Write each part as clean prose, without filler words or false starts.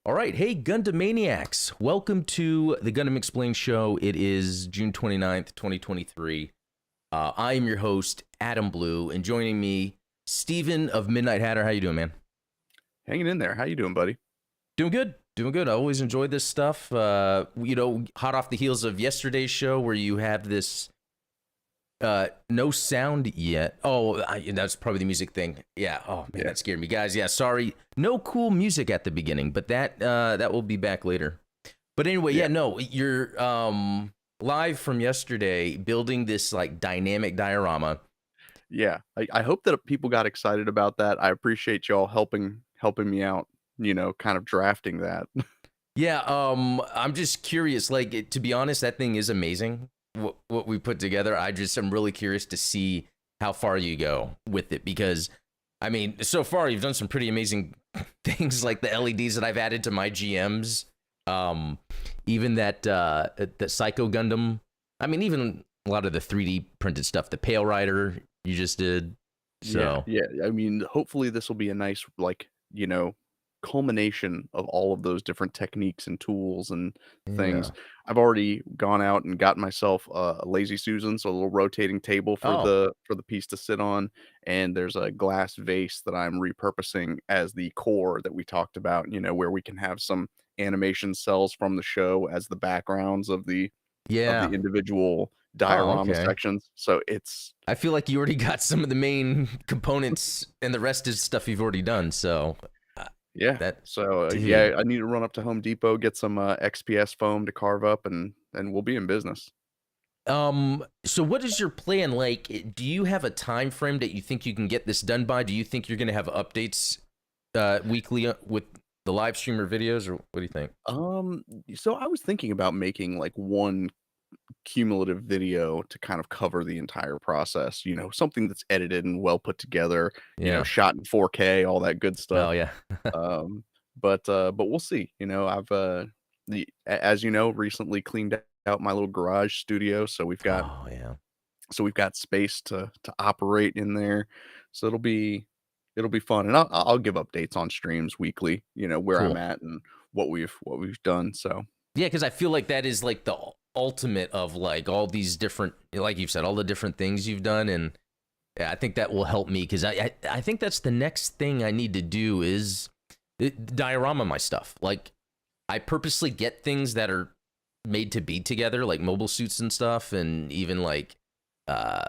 All right. Hey, Gundam Maniacs. Welcome to the Gundam Explained show. It is June 29th, 2023. I am your host, Adam Blue, and joining me, Steven of Midnight Hatter. How you doing, man? Hanging in there. How you doing, buddy? Doing good. Doing good. I always enjoy this stuff. Hot off the heels of yesterday's show where you have this no sound yet. Oh, that's probably the music thing. Yeah. Oh man, that scared me, guys. Yeah, sorry. No cool music at the beginning, but that will be back later. But anyway, no, you're live from yesterday, building this like dynamic diorama. Yeah, I hope that people got excited about that. I appreciate y'all helping me out. Kind of drafting that. Yeah. I'm just curious. Like, to be honest, that thing is amazing. What we put together. I'm really curious to see how far you go with it, because I mean, so far you've done some pretty amazing things, like the LEDs that I've added to my GMs. Even that the Psycho Gundam. I mean, even a lot of the 3D printed stuff, the Pale Rider you just did. So Yeah. I mean, hopefully this will be a nice, culmination of all of those different techniques and tools and things. yeah. I've already gone out and got myself a lazy Susan, so a little rotating table for Oh, the piece to sit on, and there's a glass vase that I'm repurposing as the core that we talked about, where we can have some animation cells from the show as the backgrounds of the yeah. individual Oh, diorama okay. sections. So it's I feel like you already got some of the main components, and the rest is stuff you've already done. So yeah. that, So dude. I need to run up to Home Depot, get some XPS foam to carve up, and we'll be in business. So what is your plan? Like, do you have a time frame that you think you can get this done by? Do you think you're going to have updates weekly with the live streamer videos, or what do you think? So I was thinking about making like one cumulative video to kind of cover the entire process, something that's edited and well put together, Yeah. shot in 4K, all that good Oh, stuff. yeah. Um, but we'll see. I've as you know, recently cleaned out my little garage studio, so Oh, yeah. we've got space to operate in there. So it'll be fun, and I'll give updates on streams weekly, where I'm Cool. at and what we've done. So Yeah, because I feel like that is like the ultimate of like all these different, like you've said, all the different things you've done, and yeah, I think that will help me, because I think that's the next thing I need to do is diorama my stuff. Like, I purposely get things that are made to be together, like mobile suits and stuff, and even like uh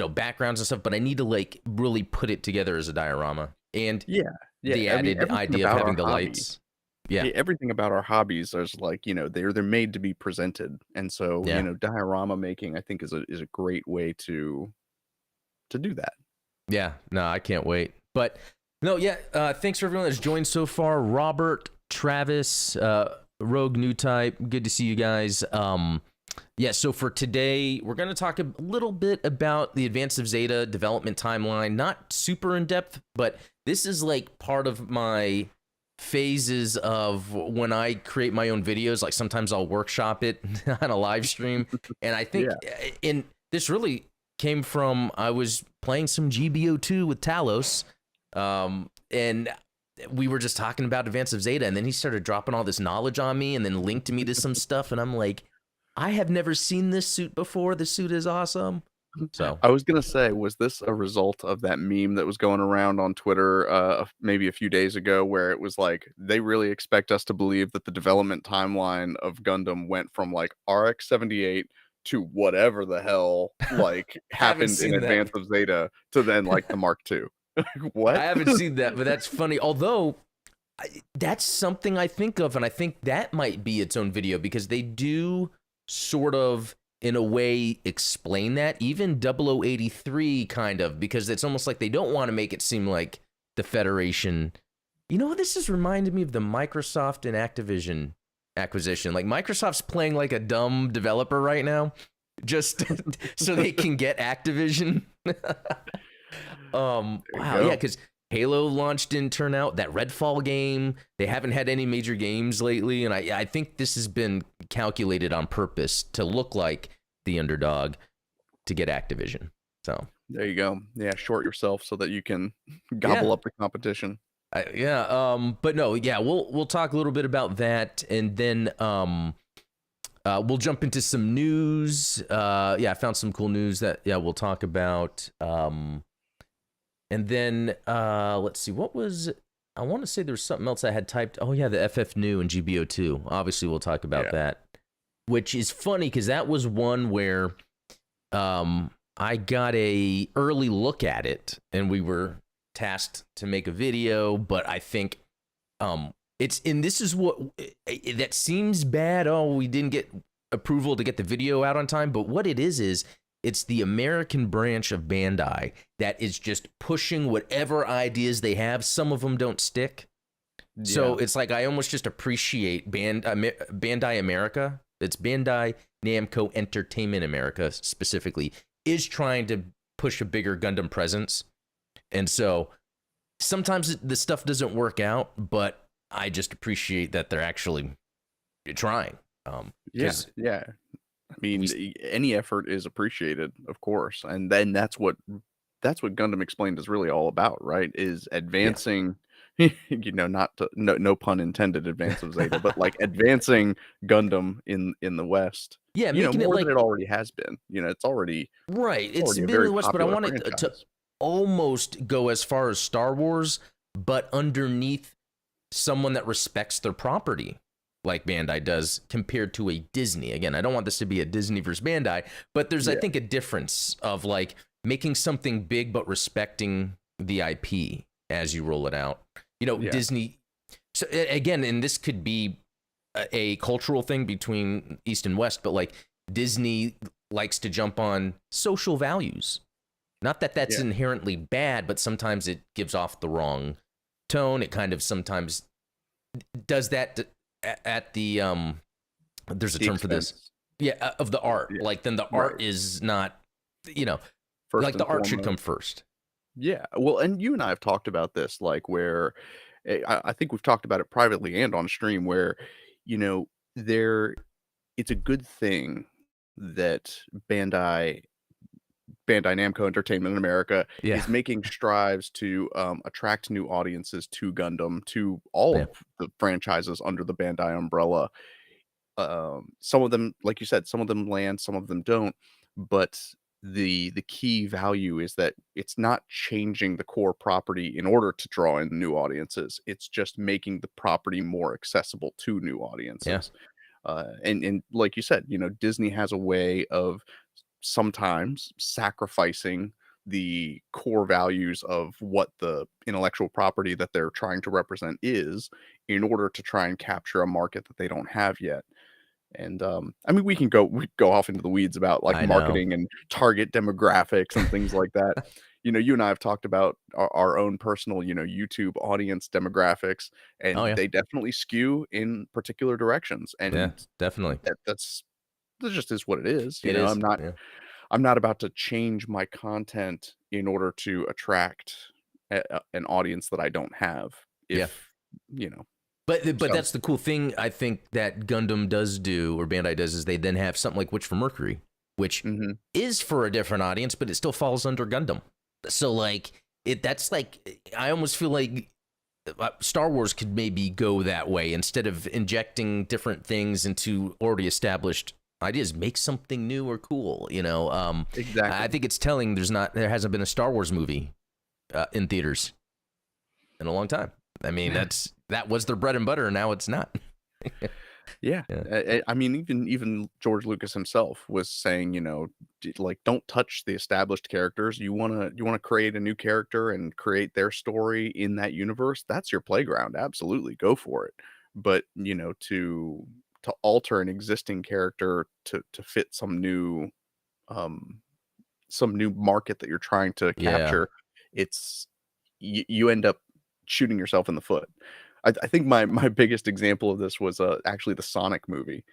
backgrounds and stuff, but I need to like really put it together as a diorama. And yeah, the I mean, added idea of having the lights. Yeah. everything about our hobbies, there's like, they're made to be presented, and so Yeah. diorama making, I think, is a great way to do that. Yeah. No, I can't wait. But no, yeah, thanks for everyone that's joined so far. Robert, Travis, Rogue New Type, good to see you guys. Yeah, so for today, we're going to talk a little bit about the Advance of Zeta development timeline. Not super in depth, but this is like part of my phases of when I create my own videos. Like, sometimes I'll workshop it on a live stream. And I think Yeah. in this really came from, I was playing some GBO2 with Talos, and we were just talking about Advance of Zeta, and then he started dropping all this knowledge on me and then linked me to some stuff, and I'm like, I have never seen this suit before. This suit is awesome. So, I was gonna say, was this a result of that meme that was going around on Twitter, maybe a few days ago, where it was like, they really expect us to believe that the development timeline of Gundam went from like RX-78 to whatever the hell like haven't happened in seen that. Advance of Zeta to then like the Mark II. I What? haven't seen that, but that's funny. Although, that's something I think of, and I think that might be its own video, because they do sort of, in a way, explain that. Even 0083 kind of, because it's almost like they don't want to make it seem like the Federation. You know, this has reminded me of the Microsoft and Activision acquisition. Like, Microsoft's playing like a dumb developer right now, just so they can get Activision. There you Wow, yeah, go. because Halo launched, didn't turn out. That Redfall game, they haven't had any major games lately, and I think this has been calculated on purpose to look like the underdog to get Activision. So There you go. Yeah, short yourself so that you can yeah, gobble up the competition. Yeah. But no. Yeah. We'll talk a little bit about that, and then we'll jump into some news. Yeah, I found some cool news that we'll talk about. And then let's see, what was I want to say there was something else I had typed. Oh yeah, the FF new and GBO2. Obviously, we'll talk about Yeah. that, which is funny because that was one where I got a early look at it, and we were tasked to make a video. But I think it's and this is what that seems bad. Oh, we didn't get approval to get the video out on time. But what it is it's the American branch of Bandai that is just pushing whatever ideas they have. Some of them don't stick. So Yeah. it's like I almost just appreciate Bandai America. It's Bandai Namco Entertainment America specifically is trying to push a bigger Gundam presence. And so sometimes the stuff doesn't work out, but I just appreciate that they're actually trying. Yeah. Yeah. I mean, any effort is appreciated, of course, and then that's what Gundam Explained is really all about, right? Is Yeah. advancing, not to, no pun intended, advance of Zeta, but like advancing Gundam in the West, Yeah, making it more than like it already has been. right. It's It's already a been in very the West, but I popular want it to franchise. almost go as far as Star Wars, but underneath someone that respects their property, like Bandai does, compared to a Disney. Again, I don't want this to be a Disney versus Bandai, but there's, I Yeah, think, a difference of like making something big but respecting the IP as you roll it out. yeah, Disney. So again, and this could be a cultural thing between East and West, but like Disney likes to jump on social values. Not that that's yeah. inherently bad, but sometimes it gives off the wrong tone. It kind of sometimes does that at the there's a The term for this. expense. Yeah, of the art. Yeah, Like then the right. art is not, you know, First like the and art should foremost. come first. Yeah, well, and you and I have talked about this, like where I think we've talked about it privately and on stream, where you know there it's a good thing that Bandai Bandai Namco Entertainment in America Yeah. is making strives to attract new audiences to Gundam, to all Yeah. of the franchises under the Bandai umbrella. Some of them, like you said, some of them land, some of them don't. But the key value is that it's not changing the core property in order to draw in new audiences. It's just making the property more accessible to new Yeah. audiences. And like you said, Disney has a way of sometimes sacrificing the core values of what the intellectual property that they're trying to represent is in order to try and capture a market that they don't have yet. And I mean, we go off into the weeds about like I know. marketing and target demographics and things like that. You and I have talked about our own personal, YouTube audience demographics, Oh and yeah. they definitely skew in particular directions. Yeah. And Definitely. that just is what it is. It is. Yeah. I'm not about to change my content in order to attract an audience that I don't have. Yeah. If you know, But so that's the cool thing I think that Gundam does do or Bandai does is they then have something like Witch for Mercury, which mhm, is for a different audience, but it still falls under Gundam. So like that's like I almost feel like Star Wars could maybe go that way instead of injecting different things into already established ideas. Make something new or cool. I exactly. think it's telling there hasn't been a Star Wars movie in theaters in a long time. I mean, Yeah. that was their bread and butter, and now it's not. Yeah, Yeah, I mean, even George Lucas himself was saying, like, don't touch the established characters. You wanna create a new character and create their story in that universe. That's your playground. Absolutely, go for it. But to alter an existing character to fit um some new market that you're trying to yeah. capture, it's you end up shooting yourself in the foot. I think my biggest example of this was actually the Sonic movie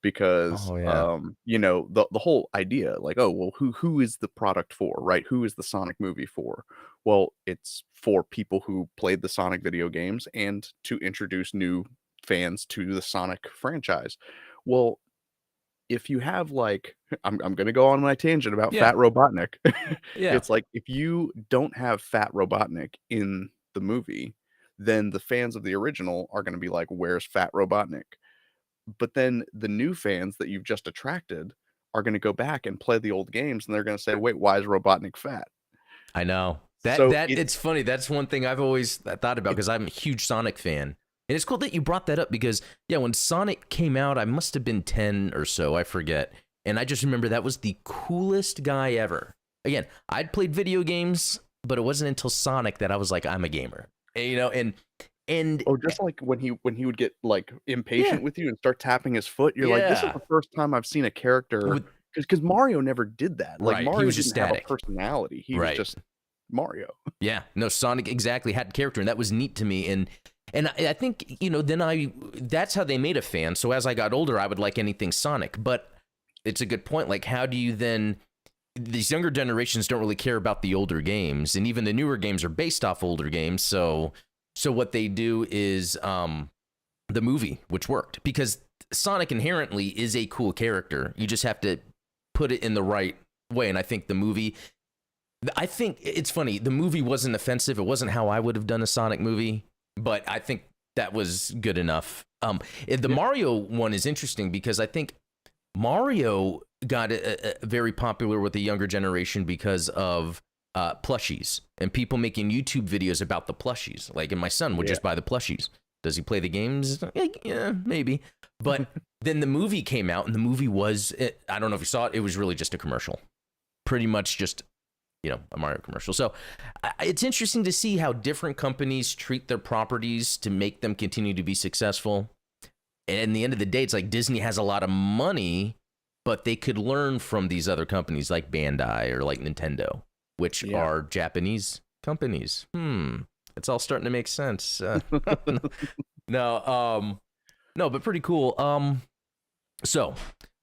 because Oh yeah, the whole idea like, oh well, who is the product for, right? Who is the Sonic movie for? Well, it's for people who played the Sonic video games and to introduce new fans to the Sonic franchise. Well, if you have like I'm gonna go on my tangent about yeah, Fat Robotnik. yeah, It's like if you don't have Fat Robotnik in the movie, then the fans of the original are going to be like, "Where's Fat Robotnik?" But then the new fans that you've just attracted are going to go back and play the old games, and they're going to say, "Wait, why is Robotnik fat?" I know So it's funny. That's one thing I've always thought about because I'm a huge Sonic fan. And it's cool that you brought that up because, yeah, when Sonic came out, I must have been 10 or so, I forget. And I just remember that was the coolest guy ever. Again, I'd played video games, but it wasn't until Sonic that I was like, I'm a gamer. And, you know, and oh, just like when he would get like impatient yeah, with you and start tapping his foot, you're like, "This is yeah. the first time I've seen a character," With, because Mario never did that. Like right, he Mario was just didn't have a static. personality. He was Right. just Mario. Yeah, no, Sonic exactly had character, and that was neat to me. And I think, you know, that's how they made a fan. So as I got older, I would like anything Sonic. But it's a good point. Like, how do you then? These younger generations don't really care about the older games, and even the newer games are based off older games. So what they do is the movie, which worked because Sonic inherently is a cool character. You just have to put it in the right way, and I think the movie. I think it's funny. The movie wasn't offensive. It wasn't how I would have done a Sonic movie, but I think that was good enough. The Mario one is interesting because I think Mario got very popular with the younger generation because of plushies and people making YouTube videos about the plushies. Like, and my son would just buy the plushies. Does he play the games? Yeah, maybe. But then the movie came out, and the movie was, I don't know if you saw it, it was really just a commercial. Pretty much just, you know, a Mario commercial. So it's interesting to see how different companies treat their properties to make them continue to be successful. And in the end of the day, it's like Disney has a lot of money, but they could learn from these other companies like Bandai or like Nintendo, which are Japanese companies. It's all starting to make sense. No, but pretty cool. So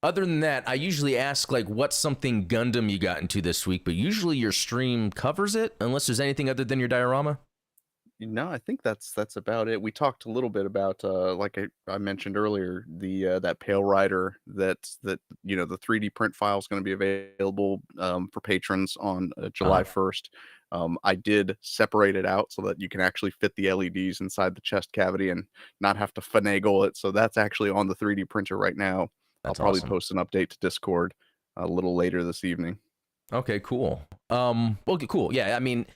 other than that, I usually ask like, what's something Gundam you got into this week? But usually your stream covers it, unless there's anything other than your diorama. No, I think that's about it. We talked a little bit about like I mentioned earlier, the that Pale Rider that you know the 3D print file is going to be available for patrons on July 1st. I did separate it out so that you can actually fit the LEDs inside the chest cavity and not have to finagle it. So that's actually on the 3D printer right now. That's I'll probably awesome. post an update to Discord a little later this evening. Okay, cool. Okay, cool. Yeah, I mean,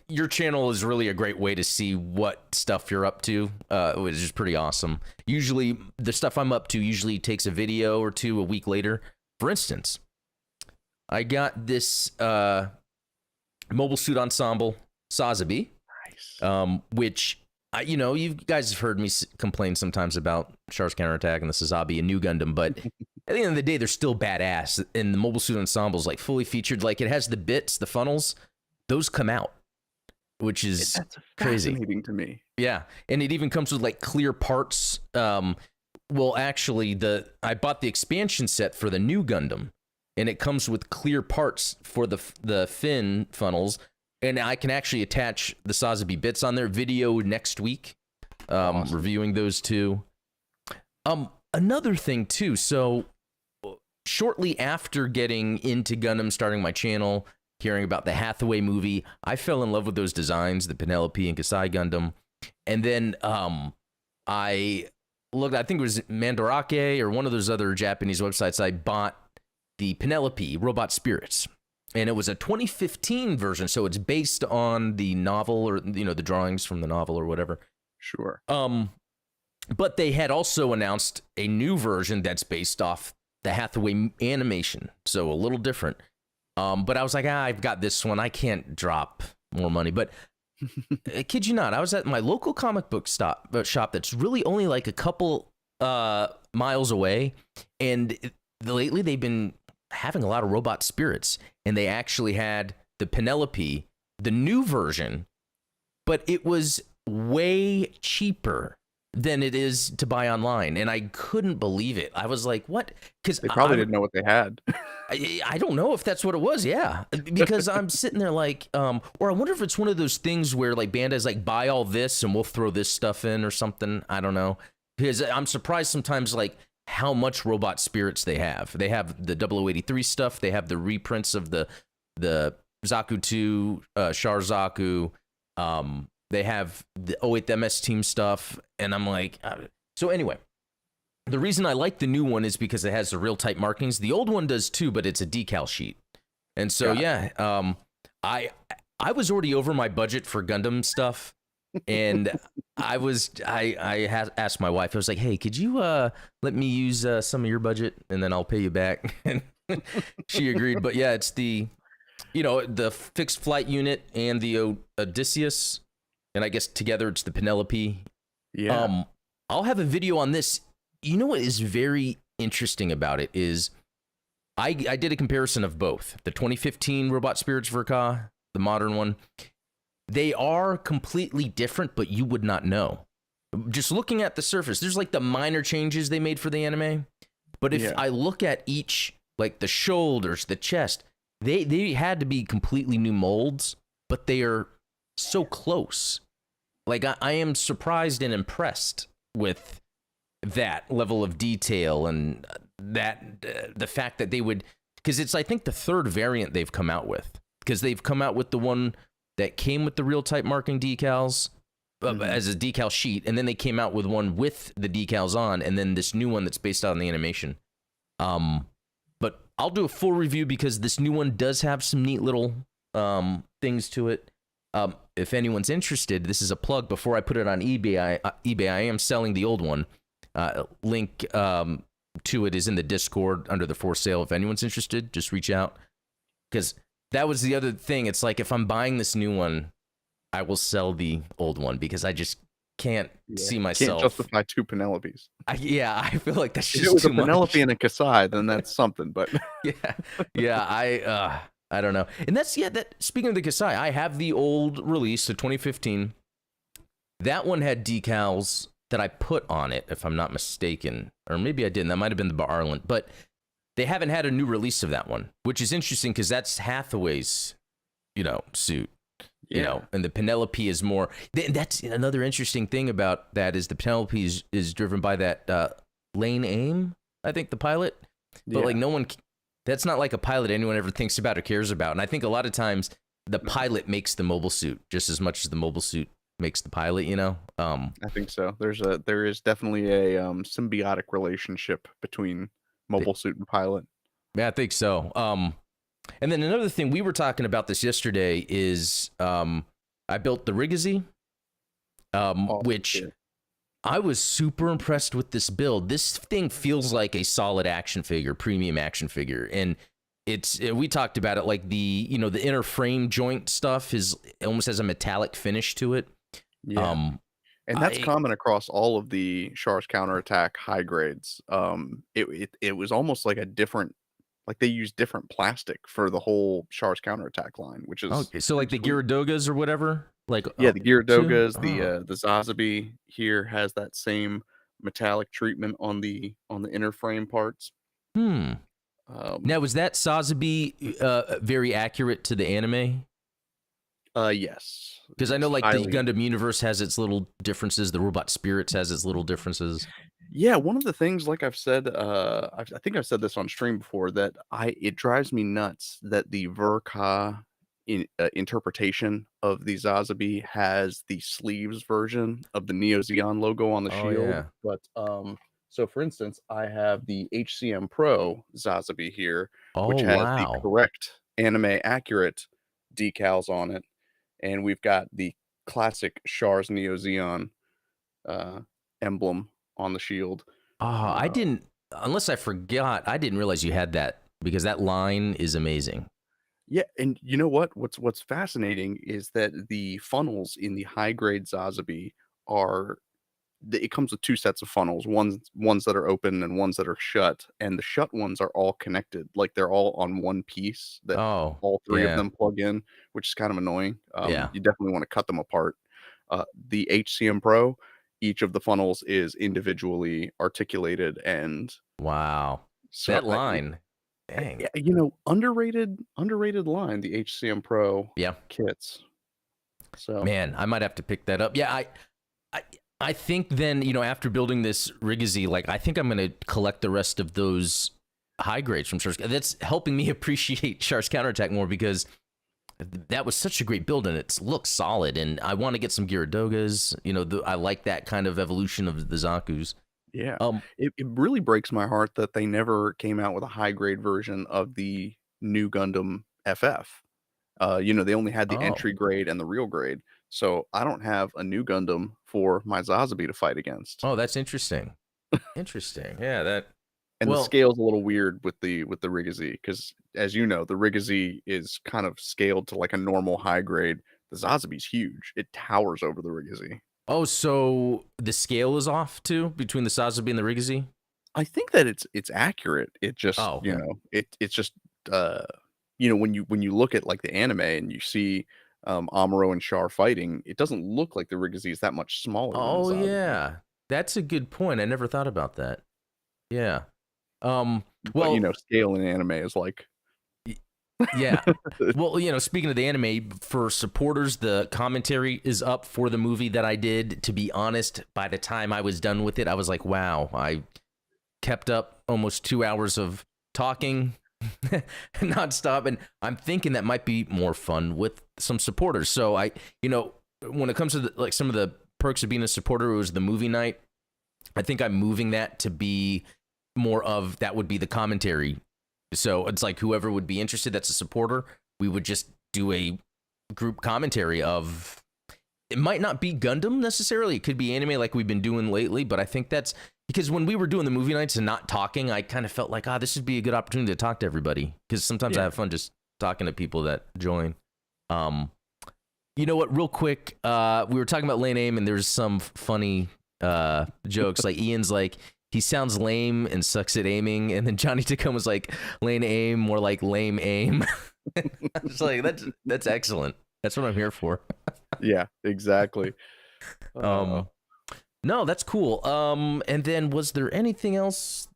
your channel is really a great way to see what stuff you're up to, which is pretty awesome. Usually, the stuff I'm up to usually takes a video or two a week later. For instance, I got this mobile suit ensemble Sazabi, which you know, you guys have heard me complain sometimes about Char's Counterattack and the Sazabi and New Gundam, but at the end of the day, they're still badass. And the mobile suit ensemble is like fully featured. Like, it has the bits, the funnels, those come out, which is That's crazy. fascinating to me. Yeah, and it even comes with like clear parts. Well, actually, I bought the expansion set for the New Gundam, and it comes with clear parts for the fin funnels. And I can actually attach the Sazabi bits on their video next week, awesome. Reviewing those two. Another thing too. So shortly after getting into Gundam, starting my channel, hearing about the Hathaway movie, I fell in love with those designs, the Penelope and Kasai Gundam. And then I looked, I think it was Mandarake or one of those other Japanese websites. I bought the Penelope Robot Spirits. And it was a 2015 version, so it's based on the novel, or you know, the drawings from the novel or whatever. Sure. But they had also announced a new version that's based off the Hathaway animation, so a little different. But I was like, I've got this one. I can't drop more money. But I kid you not, I was at my local comic book shop that's really only like a couple miles away, and lately they've been having a lot of Robot Spirits, and they actually had the Penelope, the new version, but it was way cheaper than it is to buy online, and I couldn't believe it. I was like, what? Because they probably didn't know what they had. I don't know if that's what it was, yeah. Because I'm sitting there like, or I wonder if it's one of those things where like Bandai's like, buy all this and we'll throw this stuff in or something. I don't know. Because I'm surprised sometimes like how much Robot Spirits they have. They have the 0083 stuff. They have the reprints of the Zaku 2, Char Zaku. They have the 08 MS team stuff, and I'm like, so anyway. The reason I like the new one is because it has the real tight markings. The old one does too, but it's a decal sheet. And so I was already over my budget for Gundam stuff, and I asked my wife. I was like, "Hey, could you let me use some of your budget, and then I'll pay you back?" And she agreed. But yeah, it's the fixed flight unit and the Odysseus, and I guess together it's the Penelope. Yeah. I'll have a video on this. You know what is very interesting about it is I did a comparison of both. The 2015 Robot Spirits Verka, the modern one. They are completely different, but you would not know. Just looking at the surface, there's like the minor changes they made for the anime. But if I look at each, like the shoulders, the chest, they had to be completely new molds, but they are so close. Like I am surprised and impressed with that level of detail and that the fact that they would, because it's I think the third variant they've come out with, because they've come out with the one that came with the real type marking decals as a decal sheet, and then they came out with one with the decals on, and then this new one that's based on the animation. But I'll do a full review because this new one does have some neat little things to it. If anyone's interested, this is a plug. Before I put it on eBay, I am selling the old one. Link to it is in the Discord under the for sale. If anyone's interested, just reach out. Because that was the other thing. It's like if I'm buying this new one, I will sell the old one because I just can't see myself. Can't justify two Penelopes. I feel like that's just if it was too a Penelope much. and a Kasai, then that's something. But I don't know. And that's that. Speaking of the Kasai, I have the old release, the 2015. That one had decals that I put on it, if I'm not mistaken, or maybe I didn't. That might have been the Barland, but they haven't had a new release of that one, which is interesting because that's Hathaway's, suit, and the Penelope is more. That's another interesting thing about that is the Penelope is driven by that Lane Aim, I think the pilot, but like no one. That's not like a pilot anyone ever thinks about or cares about, and I think a lot of times the pilot makes the mobile suit just as much as the mobile suit makes the pilot, I think so. There is definitely a symbiotic relationship between mobile suit and pilot. Yeah, I think so. And then another thing, we were talking about this yesterday, is I built the Rigazi, which I was super impressed with this build. This thing feels like a solid action figure, premium action figure, and we talked about it, like the inner frame joint stuff almost has a metallic finish to it. Yeah. And that's common across all of the Char's counterattack high grades. It was almost like a different, like they used different plastic for the whole Char's counterattack line, which is okay. So like the Gyaradogas or whatever, like the Gyaradogas, the Zazabi here has that same metallic treatment on the inner frame parts. Now, was that Sazabi very accurate to the anime? Yes. Because I know like the Gundam universe has its little differences. The Robot Spirits has its little differences. Yeah, one of the things, like I've said, I think I've said this on stream before, that it drives me nuts that the Verka interpretation of the Zazabi has the sleeves version of the Neo Zeon logo on the shield. Yeah. But so for instance, I have the HCM Pro Zazabi here, which has the correct anime accurate decals on it. And we've got the classic Char's Neo Zeon emblem on the shield. I didn't, unless I forgot, I didn't realize you had that, because that line is amazing. Yeah, and you know what? What's fascinating is that the funnels in the high grade Zazabi it comes with two sets of funnels, ones that are open and ones that are shut, and the shut ones are all connected, like they're all on one piece that all three of them plug in, which is kind of annoying. You definitely want to cut them apart. The HCM Pro, each of the funnels is individually articulated, and so that line, dang, underrated line, the HCM Pro kits. So man, I might have to pick that up. Yeah, I think then, after building this Rigazi, like I think I'm going to collect the rest of those high grades from Char's. That's helping me appreciate Char's counterattack more, because that was such a great build, and it looks solid. And I want to get some Gyaradogas. You know, I like that kind of evolution of the Zakus. Yeah. Um, It really breaks my heart that they never came out with a high grade version of the new Gundam FF. They only had the oh, entry grade and the real grade. So I don't have a new Gundam for my Zazabi to fight against. oh, that's interesting. Interesting. Yeah, that. And the Well, scale's a little weird with the Rigazee, because as you know, the Rigazee is kind of scaled to like a normal high grade. The Zazabi's huge. It towers over the Rigazee. oh, so the scale is off too between the Sazabi and the Rigazee? I think that it's accurate. It just, Oh, okay. it's just uh when you look at like the anime and you see Amuro and Char fighting, it doesn't look like the Rigazee is that much smaller than the Oh Zazabi. yeah. That's a good point. I never thought about that. Yeah. But Well, scale in anime is like y- yeah. Well, speaking of the anime, for supporters, the commentary is up for the movie that I did. To be honest, by the time I was done with it, I was like, wow, I kept up almost 2 hours of talking nonstop. And I'm thinking that might be more fun with some supporters. So when it comes to like some of the perks of being a supporter, it was the movie night. I think I'm moving that to be more of that would be the commentary. So it's like whoever would be interested that's a supporter, we would just do a group commentary of, it might not be Gundam necessarily. It could be anime like we've been doing lately, but I think that's because when we were doing the movie nights and not talking, I kind of felt like, this would be a good opportunity to talk to everybody. Because sometimes I have fun just talking to people that join. You know what, real quick, we were talking about lane aim and there's some funny jokes. Like Ian's like, he sounds lame and sucks at aiming. And then Johnny Tacoma's like, lane aim, more like lame aim. I was like, that's excellent. That's what I'm here for. Yeah, exactly. No, that's cool. And then was there anything else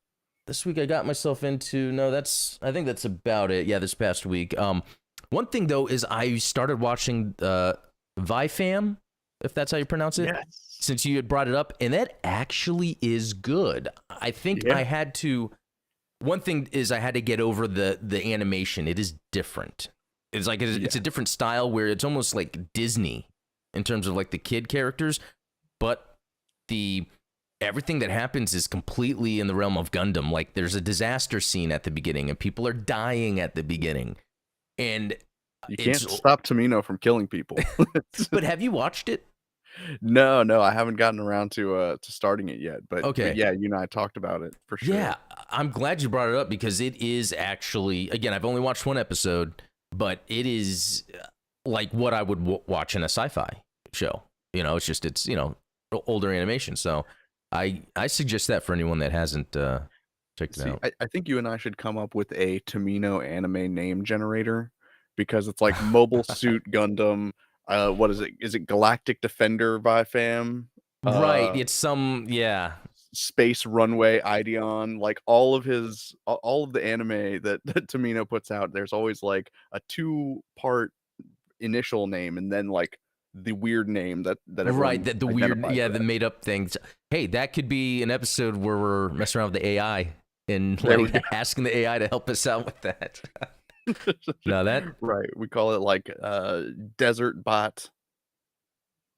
this week I got myself into? No, I think that's about it. Yeah, this past week. One thing though is I started watching Vifam, if that's how you pronounce it. Yes. Since you had brought it up, and that actually is good. I think I had to. One thing is I had to get over the animation. It is different. It's like it's a different style where it's almost like Disney in terms of like the kid characters, but everything that happens is completely in the realm of Gundam. Like there's a disaster scene at the beginning and people are dying at the beginning. And you can't stop Tomino from killing people. But have you watched it? No, I haven't gotten around to starting it yet. But, okay. But yeah, you and I talked about it for sure. Yeah, I'm glad you brought it up because it is actually, again, I've only watched one episode, but it is like what I would watch in a sci-fi show. It's older animation. So I suggest that for anyone that hasn't checked it out. I think you and I should come up with a Tomino anime name generator, because it's like Mobile Suit Gundam. What is it? Is it Galactic Defender Vifam? Right. It's Space Runway Ideon. Like all of the anime that Tomino puts out, there's always like a 2-part initial name and then like the weird name that right, the weird, the made up things. Hey, that could be an episode where we're messing around with the AI and like asking the AI to help us out with that. No, that right. We call it like Desert Bot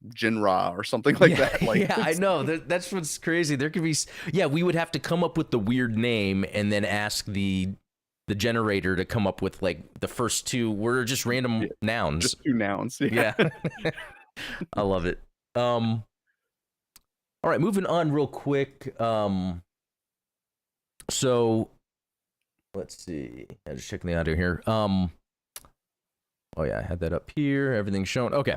Jinra or something like that. Like, yeah, I know. That's what's crazy. There could be, we would have to come up with the weird name and then ask the generator to come up with like the first two. We're just random nouns. Just 2 nouns. Yeah. I love it. All right, moving on real quick. So let's see. I'm just checking the audio here. Oh yeah, I had that up here. Everything's shown. Okay.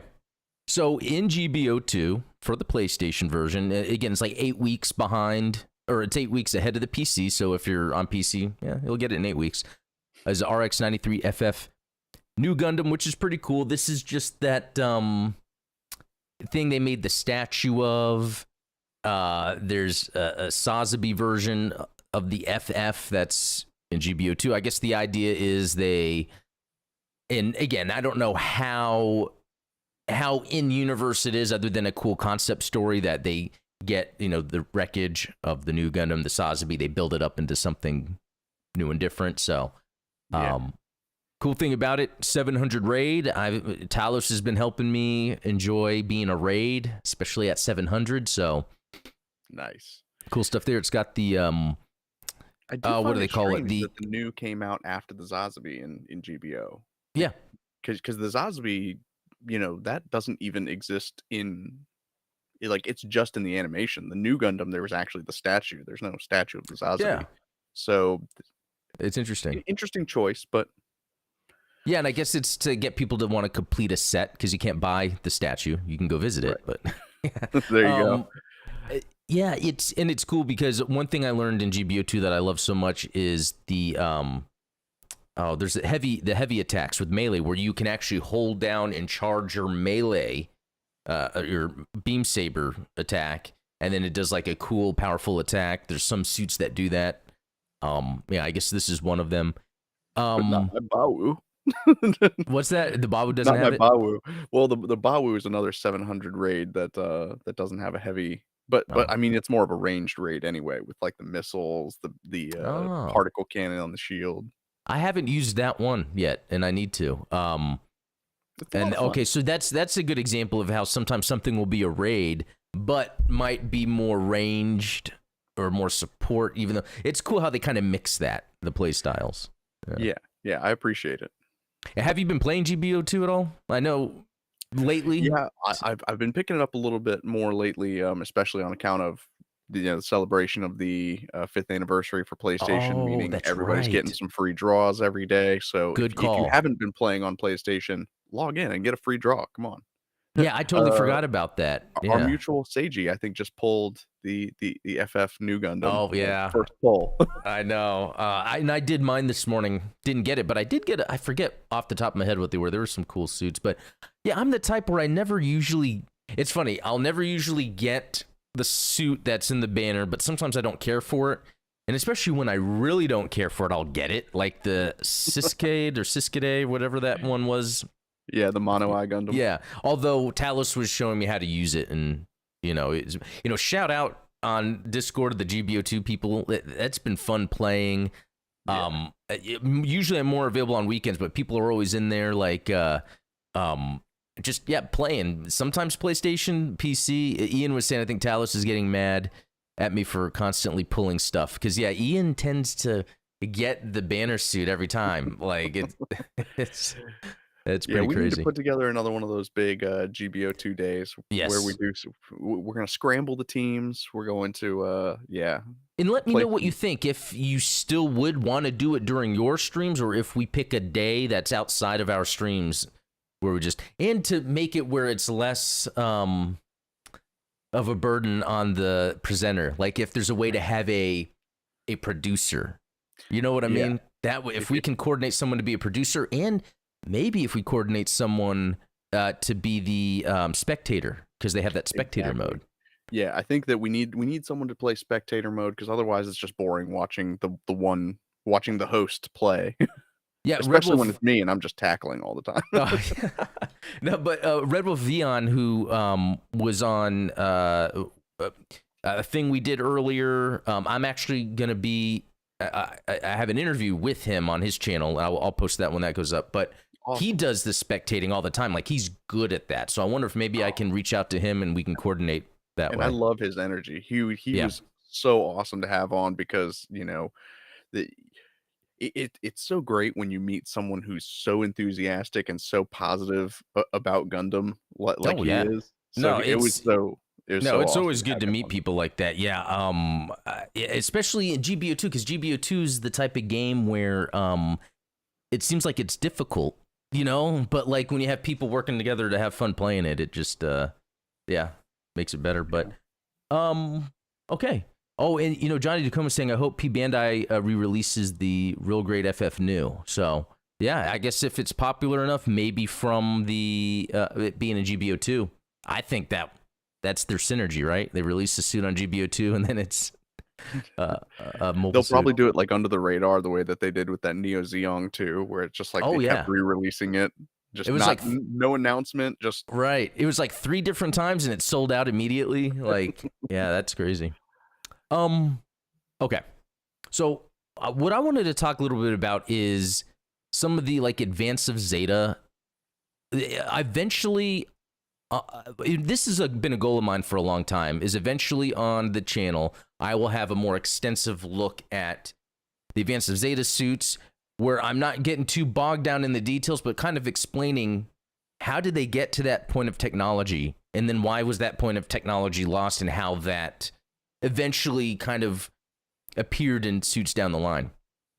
So in GBO2 for the PlayStation version, again, it's like 8 weeks behind, or it's 8 weeks ahead of the PC. So if you're on PC, you'll get it in 8 weeks. As RX-93FF New Gundam, which is pretty cool. This is just that thing they made the statue of. There's a Sazabi version of the FF that's in GBO2. I guess the idea is and again, I don't know how in universe it is, other than a cool concept story that they get, the wreckage of the new Gundam, the Sazabi, they build it up into something new and different. So, Cool thing about it, 700 raid. Talos has been helping me enjoy being a raid, especially at 700. So Nice. cool stuff there. It's got the I do what find do they it call it? strange The that the new came out after the Zazabi in GBO. yeah. Because the Zazabi, that doesn't even exist like it's just in the animation. The new Gundam, there was actually the statue. There's no statue of the Zazabi. Yeah. So It's interesting. interesting choice, but Yeah, and I guess it's to get people to want to complete a set because you can't buy the statue. You can go visit it, but there you go. Yeah, it's cool because one thing I learned in GBO2 that I love so much is the there's the heavy attacks with melee where you can actually hold down and charge your melee your beam saber attack, and then it does like a cool powerful attack. There's some suits that do that. Yeah, I guess this is one of them. But not my Bawu. What's that? The Bawu doesn't Not have my it? Bawu. Well, the Bawu is another 700 raid that doesn't have a heavy. But I mean, it's more of a ranged raid anyway, with like the missiles, the particle cannon on the shield. I haven't used that one yet, and I need to. And okay, so that's a good example of how sometimes something will be a raid, but might be more ranged or more support. Even though it's cool how they kind of mix the play styles. Yeah, I appreciate it. Have you been playing GBO2 at all? I know lately. Yeah, I've been picking it up a little bit more lately, especially on account of the celebration of the 5th anniversary for PlayStation, Oh, meaning that's everybody's getting right. some free draws every day. So Good if call. you haven't been playing on PlayStation, log in and get a free draw. Come on. Yeah, I totally forgot about that. Our Yeah. mutual Seiji, I think, just pulled the FF new Gundam. Oh yeah, first pull. I know. I did mine this morning. Didn't get it, but I did get it. I forget off the top of my head what they were. There were some cool suits, but yeah, I'm the type where I never usually. It's funny. I'll never usually get the suit that's in the banner, but sometimes I don't care for it, and especially when I really don't care for it, I'll get it. Like the Siskade or Siskade, whatever that one was. Yeah, the Mono Eye Gundam. Yeah, although Talos was showing me how to use it, and shout out on Discord the GBO2 people. That's been fun playing. Yeah. Usually I'm more available on weekends, but people are always in there, like playing. Sometimes PlayStation, PC. Ian was saying I think Talos is getting mad at me for constantly pulling stuff because Ian tends to get the banner suit every time. Like it's. It's pretty crazy. We need to put together another one of those big GBO2 days where we're going to scramble the teams. We're going to, And let me know what you think. If you still would want to do it during your streams, or if we pick a day that's outside of our streams where we and to make it where it's less of a burden on the presenter. Like if there's a way to have a producer, you know what I mean? That way, if we can coordinate someone to be a producer, and maybe if we coordinate someone to be the spectator, because they have that spectator mode. Yeah, I think that we need someone to play spectator mode, because otherwise it's just boring watching the host play. Yeah, especially when it's me and I'm just tackling all the time. No, but Red Wolf Vion, who was on a thing we did earlier, I'm actually gonna be. I have an interview with him on his channel. I'll post that when that goes up. But he does the spectating all the time. Like he's good at that. So I wonder if maybe I can reach out to him and we can coordinate that way. I love his energy. He was so awesome to have on, because it's so great when you meet someone who's so enthusiastic and so positive about Gundam, like he is. So it's always good to meet people like that. Yeah. Especially in GBO2, because GBO2 is the type of game where it seems like it's difficult, but like when you have people working together to have fun playing it, it just makes it better. But okay. Oh, and Johnny Tacoma saying, I hope P Bandai re-releases the Real Great FF New. So yeah, I guess if it's popular enough, maybe from the it being a GBO2, I think that's their synergy, right? They release a suit on GBO2, and then it's a mobile They'll probably suit. do it like under the radar, the way that they did with that Neo Zeong 2, where it's just like they kept re-releasing it. Just it was no announcement, just right. It was like 3 different times, and it sold out immediately. Like, yeah, that's crazy. Okay. So what I wanted to talk a little bit about is some of the like Advance of Zeta, eventually, this has been a goal of mine for a long time, is eventually on the channel, I will have a more extensive look at the Advance of Zeta suits where I'm not getting too bogged down in the details, but kind of explaining how did they get to that point of technology, and then why was that point of technology lost, and how that eventually kind of appeared in suits down the line.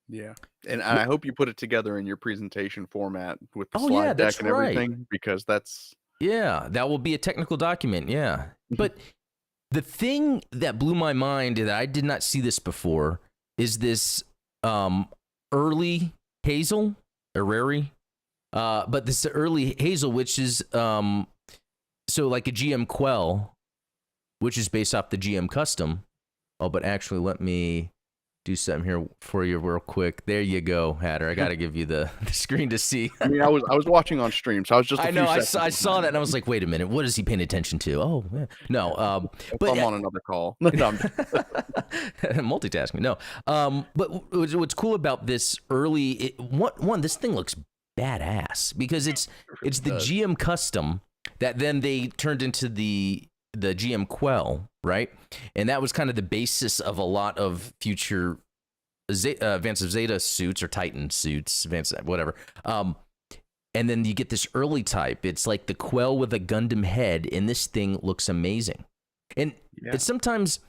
Yeah. And I hope you put it together in your presentation format with the Oh, yeah, slide that's deck and everything, because that's... Yeah, that will be a technical document, yeah. But the thing that blew my mind, that I did not see this before, is this early Hazel, Arari. But this early Hazel, which is so like a GM Quell, which is based off the GM Custom. Oh, but actually, let me do something here for you real quick. There you go, Hatter. I got to give you the screen to see. I mean, I was watching on stream, so I was just. I know. I saw that, and I was like, wait a minute, what is he paying attention to? Oh, yeah. No. But I'm on another call. No, multitasking. No. But what's cool about this early one, this thing looks badass because it's the GM Custom that then they turned into the GM Quell, right? And that was kind of the basis of a lot of future Advance of Zeta suits or Titan suits, Advance, whatever. And then you get this early type. It's like the Quell with a Gundam head, and this thing looks amazing. And it's sometimes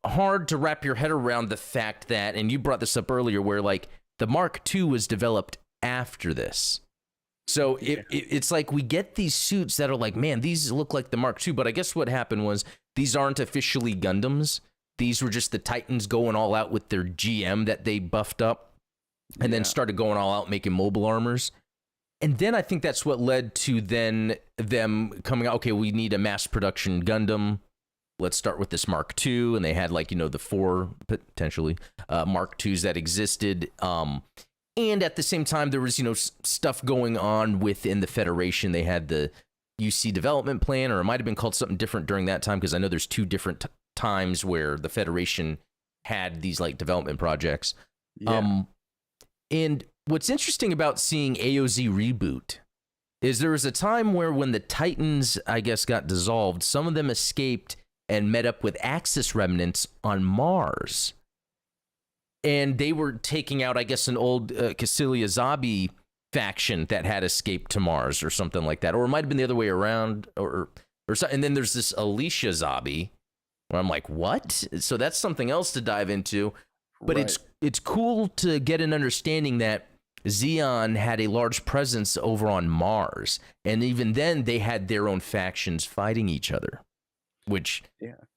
hard to wrap your head around the fact that, and you brought this up earlier, where like the Mark II was developed after this. So it's like we get these suits that are like, man, these look like the Mark II, but I guess what happened was these aren't officially Gundams. These were just the Titans going all out with their GM that they buffed up and then started going all out making mobile armors. And then I think that's what led to then them coming out, okay, we need a mass production Gundam. Let's start with this Mark II. And they had like, the 4 potentially Mark IIs that existed. And at the same time, there was, stuff going on within the Federation. They had the UC development plan, or it might have been called something different during that time, because I know there's 2 different times where the Federation had these like development projects. Yeah. And what's interesting about seeing AOZ reboot is there was a time where when the Titans, I guess, got dissolved, some of them escaped and met up with Axis remnants on Mars. And they were taking out, I guess, an old Cassilia Zabi faction that had escaped to Mars or something like that. Or it might have been the other way around. Or so, and then there's this Alicia Zabi where I'm like, what? So that's something else to dive into. But it's cool to get an understanding that Zeon had a large presence over on Mars. And even then, they had their own factions fighting each other. Which,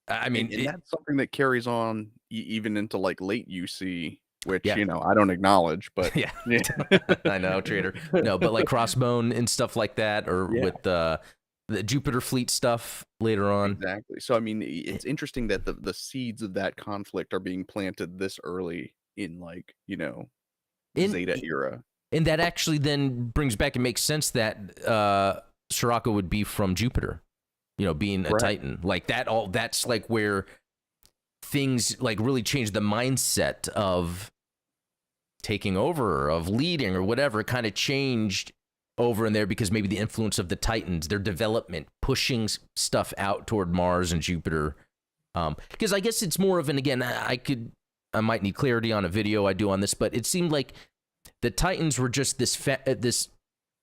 I mean... And that's something that carries on even into like late UC, which, I don't acknowledge, but... I know, traitor. No, but like Crossbone and stuff like that, or with the Jupiter fleet stuff later on. Exactly. So, I mean, it's interesting that the seeds of that conflict are being planted this early in like, Zeta era. And that actually then brings back and makes sense that Soraka would be from Jupiter. Being a Titan like that, that's like where things like really change the mindset of taking over, of leading or whatever, kind of changed over in there because maybe the influence of the Titans, their development, pushing stuff out toward Mars and Jupiter. Because I guess it's more of an, again, I might need clarity on a video I do on this, but it seemed like the Titans were just this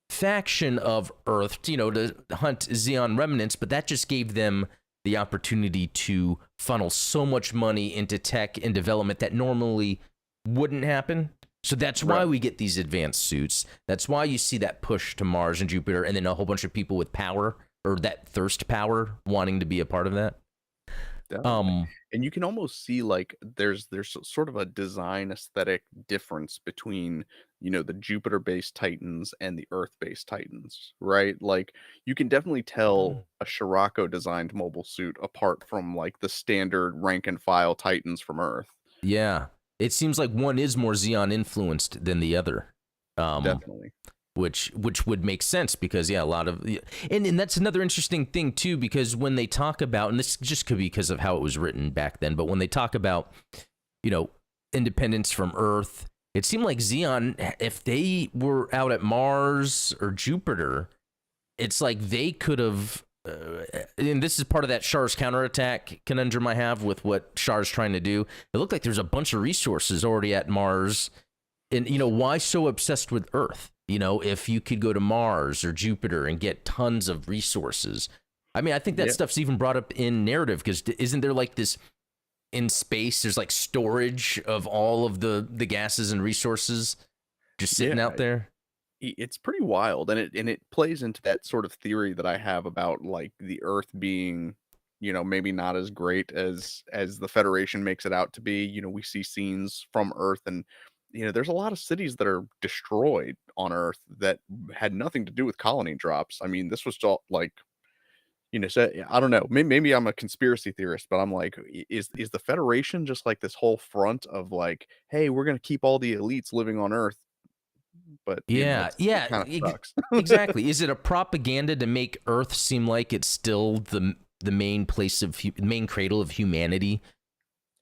faction of Earth, to hunt Zeon remnants, but that just gave them the opportunity to funnel so much money into tech and development that normally wouldn't happen. So that's why we get these advanced suits. That's why you see that push to Mars and Jupiter, and then a whole bunch of people with power, or that thirst power, wanting to be a part of that. And you can almost see like there's sort of a design aesthetic difference between the Jupiter-based Titans and the Earth-based Titans, right? Like you can definitely tell a Scirocco designed mobile suit apart from like the standard rank and file Titans from Earth. Yeah, it seems like one is more Zeon influenced than the other. Definitely. Which would make sense because a lot of and that's another interesting thing too, because when they talk about, and this just could be because of how it was written back then, but when they talk about independence from Earth, it seemed like Xeon, if they were out at Mars or Jupiter, it's like they could have. And this is part of that Char's counterattack conundrum I have with what Char's trying to do. It looked like there's a bunch of resources already at Mars. And, why so obsessed with Earth? If you could go to Mars or Jupiter and get tons of resources. I mean, I think that stuff's even brought up in narrative because isn't there like this in space? There's like storage of all of the gases and resources just sitting out there. It's pretty wild, and it plays into that sort of theory that I have about like the Earth being, maybe not as great as the Federation makes it out to be. We see scenes from Earth, and there's a lot of cities that are destroyed on Earth that had nothing to do with colony drops. I mean, this was all like, so I don't know. Maybe I'm a conspiracy theorist, but I'm like, is the Federation just like this whole front of like, hey, we're gonna keep all the elites living on Earth, but Yeah, it kind of sucks. exactly. Is it a propaganda to make Earth seem like it's still the main place of main cradle of humanity?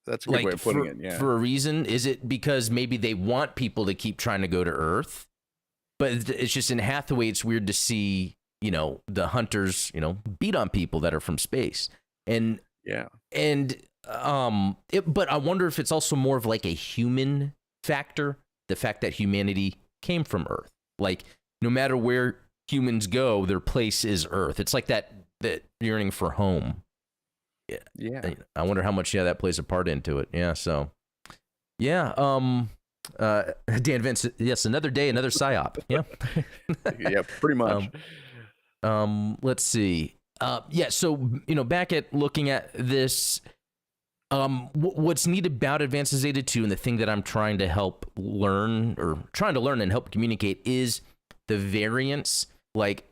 That's a good way of putting it. Yeah, for a reason. Is it because maybe they want people to keep trying to go to Earth? But it's just in Hathaway, it's weird to see the hunters beat on people that are from space, and but I wonder if it's also more of like a human factor, the fact that humanity came from Earth. Like no matter where humans go, their place is Earth. It's like that yearning for home. Yeah. I wonder how much that plays a part into it. Yeah. So yeah. Dan Vince. Yes. Another day, another psyop. Yeah. Yeah. Pretty much. Let's see. Yeah. So back at looking at this. What's neat about Advanced Zeta 2 and the thing that I'm trying to learn and help communicate is the variants. Like,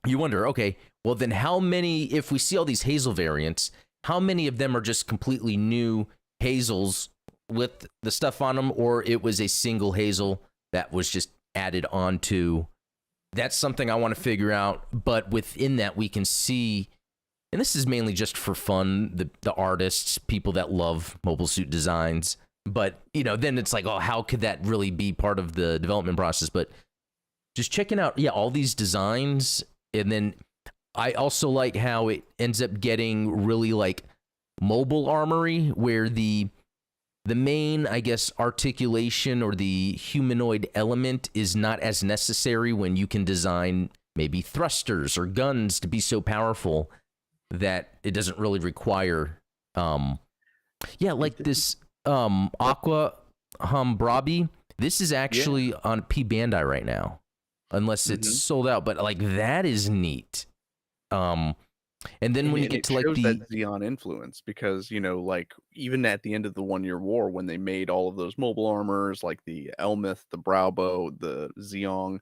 you wonder, okay, well then how many, if we see all these Hazel variants, how many of them are just completely new Hazels with the stuff on them, or it was a single Hazel that was just added onto? That's something I want to figure out, but within that we can see, and this is mainly just for fun, the artists, people that love mobile suit designs. But, then it's like, oh, how could that really be part of the development process? But just checking out, all these designs. And then I also like how it ends up getting really like mobile armory, where the main, I guess, articulation or the humanoid element is not as necessary when you can design maybe thrusters or guns to be so powerful that it doesn't really require like this Aqua Humbrabi. This is actually on P Bandai right now, unless it's sold out, but like that is neat. And then when you get to like that Xeon influence, because like even at the end of the 1 Year War, when they made all of those mobile armors like the Elmith, the Browbow, the Zeong,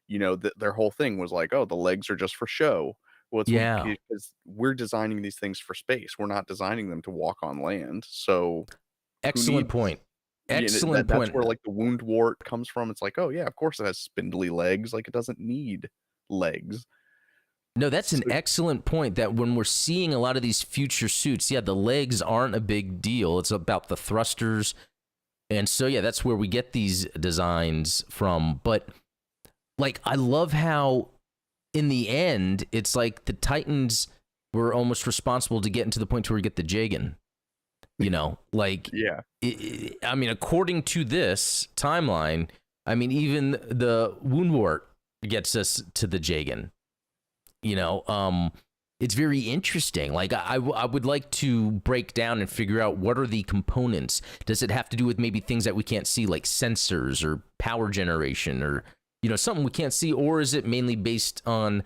their whole thing was like, oh, the legs are just for show. Well, it's because we're designing these things for space. We're not designing them to walk on land. So excellent point. Excellent point. That's where like the wound wart comes from. It's like, oh yeah, of course it has spindly legs. Like it doesn't need legs. No, that's an excellent point, that when we're seeing a lot of these future suits, the legs aren't a big deal. It's about the thrusters. And so, that's where we get these designs from. But like, I love how in the end, it's like the Titans were almost responsible to getting to the point where we get the Jagan. Like, I mean, according to this timeline, I mean, even the Woundwort gets us to the Jagan. It's very interesting. Like, I would like to break down and figure out what are the components. Does it have to do with maybe things that we can't see, like sensors or power generation, or something we can't see, or is it mainly based on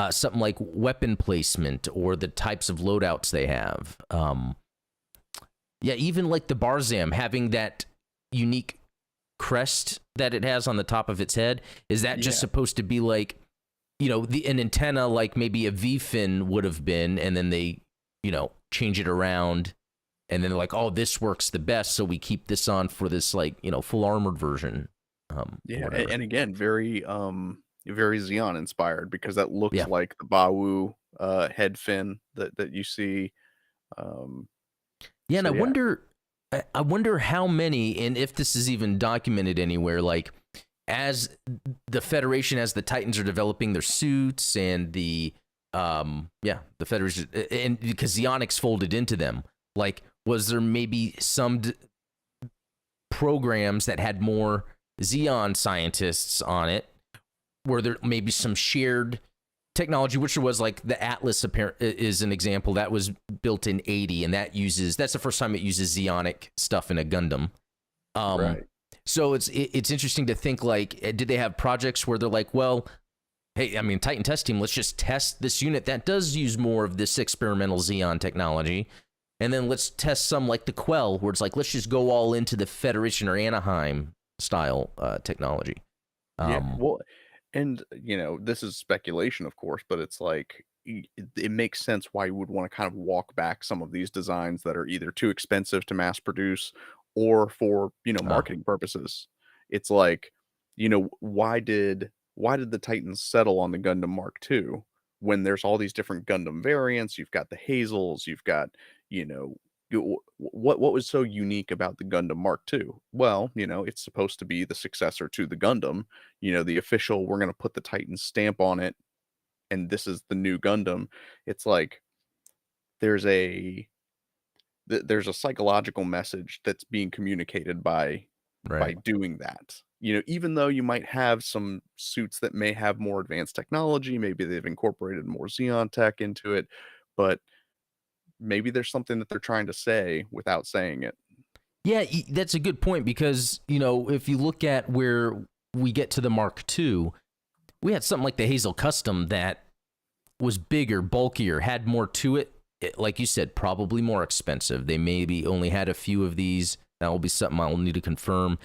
something like weapon placement or the types of loadouts they have? Even like the Barzam having that unique crest that it has on the top of its head. Is that just supposed to be like, an antenna like maybe a V-fin would have been, and then they, change it around, and then they're like, oh, this works the best, so we keep this on for this like, full armored version. And again, very Xeon inspired, because that looks like the Bawu head fin that you see. And I wonder I wonder how many, and if this is even documented anywhere, like as the Federation, as the Titans are developing their suits and the Federation, and because Xeonics folded into them, like, was there maybe some programs that had more Xeon scientists on it? Were there maybe some shared technology, which was like the Atlas is an example that was built in 80, and that's the first time it uses Xeonic stuff in a Gundam. Right. So it's interesting to think, like, did they have projects where they're like, well, hey, I mean, Titan test team, let's just test this unit that does use more of this experimental Xeon technology, and then let's test some like the Quell, where it's like, let's just go all into the Federation or Anaheim style technology. Yeah. Well, and this is speculation, of course, but it's like it makes sense why you would want to kind of walk back some of these designs that are either too expensive to mass produce or for, marketing purposes. It's like, why did the Titans settle on the Gundam Mark II when there's all these different Gundam variants? You've got the Hazels, you've got, you know, what was so unique about the Gundam Mark II? Well, it's supposed to be the successor to the Gundam, the official, we're going to put the Titan stamp on it, and this is the new Gundam. It's like there's a there's a psychological message that's being communicated by Right. doing that. Even though you might have some suits that may have more advanced technology, maybe they've incorporated more Xeon tech into it, but maybe there's something that they're trying to say without saying it. Yeah, that's a good point, because, if you look at where we get to the Mark II, we had something like the Hazel Custom that was bigger, bulkier, had more to it. Like you said, probably more expensive. They maybe only had a few of these. That will be something I'll need to confirm.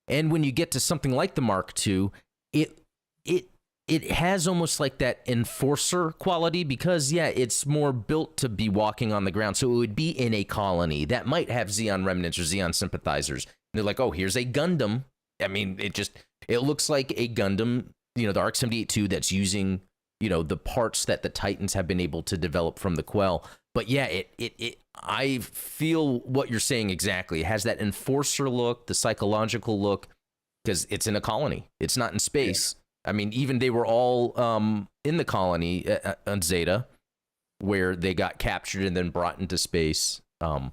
And when you get to something like the Mark II, it it it has almost like that enforcer quality, because it's more built to be walking on the ground. So it would be in a colony that might have Xeon remnants or Xeon sympathizers. And they're like, oh, here's a Gundam. I mean, it looks like a Gundam, the ARC 78-2 that's using, the parts that the Titans have been able to develop from the Quell. But yeah, I feel what you're saying exactly. It has that enforcer look, the psychological look, because it's in a colony. It's not in Yeah. space. I mean, even they were all in the colony on Zeta, where they got captured and then brought into space. And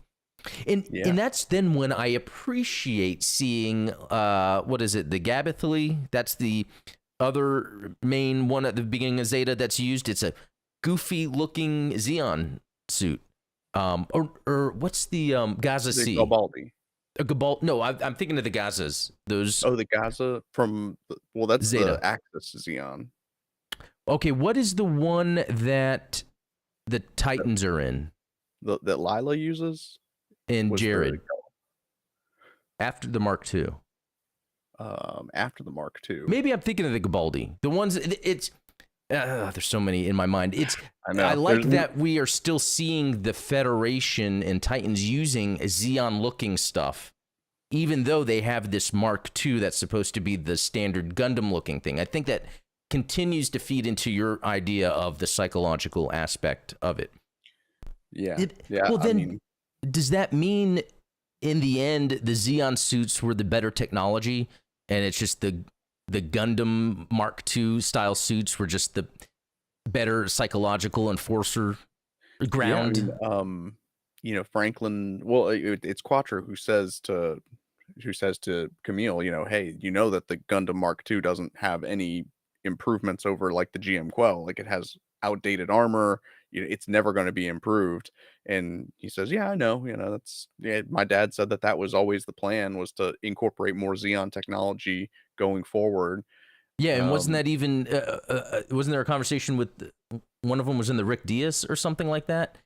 Yeah. that's then when I appreciate seeing what is it, the Gabathily? That's the other main one at the beginning of Zeta that's used. It's a goofy looking Xeon suit. Or what's the Gaza The C? Galbaldi. A Gabal? No, I'm thinking of the Gazas. Those Oh, the Gaza well, that's the Zeta. Axis Xeon. Okay, what is the one that the That, Titans are in that Lila uses and was the Jared after the Mark II? after the Mark II. Maybe I'm thinking of the Gabaldi. The ones it's there's so many in my mind. I I know. like that we are still seeing the Federation and Titans using Xeon looking stuff, even though they have this Mark II that's supposed to be the standard Gundam looking thing. I think that continues to feed into your idea of the psychological aspect of it. Yeah. Yeah, Well, I then, mean, does that mean in the end the Xeon suits were the better technology, and it's just the Gundam Mark II style suits were just the better psychological enforcer yeah, I ground? mean, Franklin, well, it's Quattro who says to Camille, "Hey, you know that the Gundam Mark II doesn't have any improvements over like the GM Quell. Like it has outdated armor. It's never going to be improved." And he says, "Yeah, I know. That's yeah. My dad said that was always the plan was to incorporate more Xeon technology going forward." Yeah, and wasn't Um, that even wasn't there a conversation with one of them was in the Rick Diaz or something like that?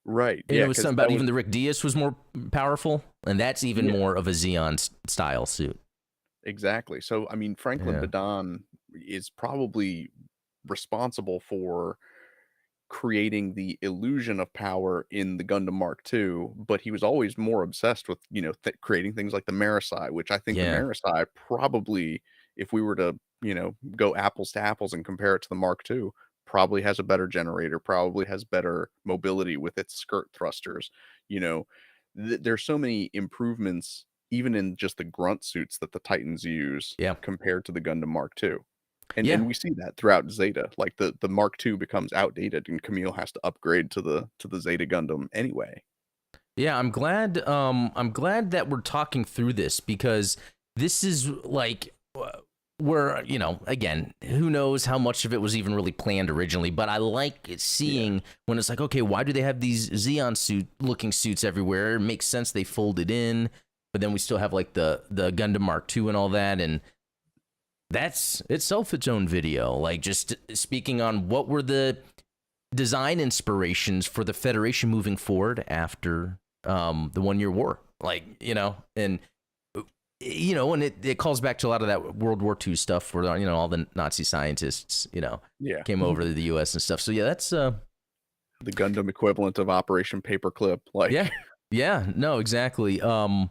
right. And it Yeah, was because something that about was even the Rick Diaz was more powerful, and that's even yeah, more of a Xeon style suit. exactly. So I mean, Franklin Yeah, Badon is probably responsible for creating the illusion of power in the Gundam Mark II, but he was always more obsessed with, creating things like the Marisai, which I think the yeah. Marisai probably, if we were to, go apples to apples and compare it to the Mark II, probably has a better generator, probably has better mobility with its skirt thrusters. You know, there's so many improvements even in just the grunt suits that the Titans use Yeah. compared to the Gundam Mark II. Yeah. And we see that throughout Zeta. Like the Mark II becomes outdated and Camille has to upgrade to the Zeta Gundam anyway. Yeah, I'm glad that we're talking through this, because this is like where, again, who knows how much of it was even really planned originally, but I like seeing when it's like, okay, why do they have these Xeon looking suits everywhere? It makes sense they fold it in, but then we still have like the Gundam Mark II and all that, and that's itself its own video. Like, just speaking on what were the design inspirations for the Federation moving forward after the 1 Year War, and it calls back to a lot of that World War II stuff where all the Nazi scientists came over to the U.S. and stuff. So yeah, that's the Gundam equivalent of Operation Paperclip. Yeah, no, exactly. And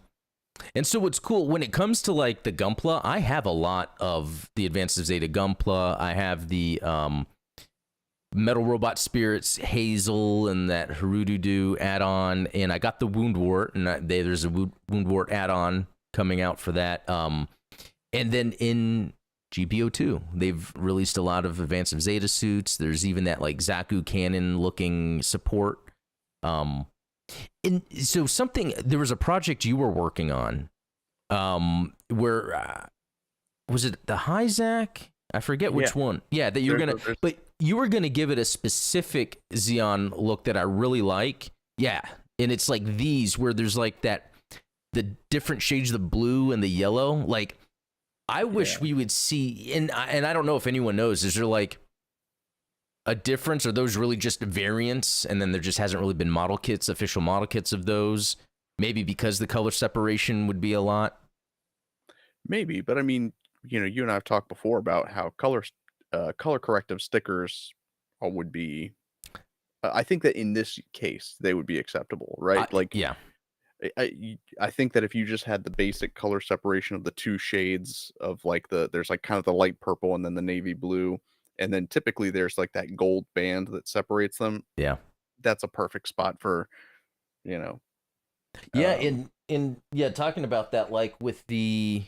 so what's cool when it comes to like the Gunpla, I have a lot of the Advances of Zeta Gunpla. I have the Metal Robot Spirits Hazel and that Harududu add-on, and I got the Woundwort, and there's a Woundwort add-on coming out for that. And then in GBO2, they've released a lot of Advance of Zeta suits. There's even that like Zaku cannon looking support. And so there was a project you were working on, where was it the Hyzak? I forget which one. Yeah, that you're but you were gonna give it a specific Xeon look that I really like. Yeah, and it's like these where there's like the different shades of the blue and the yellow. Like, I wish we would see, and I don't know if anyone knows, is there like a difference? Are those really just variants, and then there just hasn't really been official model kits of those? Maybe because the color separation would be a lot. Maybe, but I mean, you and I have talked before about how color corrective stickers would be. I think that in this case they would be acceptable, right? Yeah. I think that if you just had the basic color separation of the two shades of like there's like kind of the light purple and then the navy blue, and then typically there's like that gold band that separates them. Yeah. That's a perfect spot for, Yeah, talking about that, like with the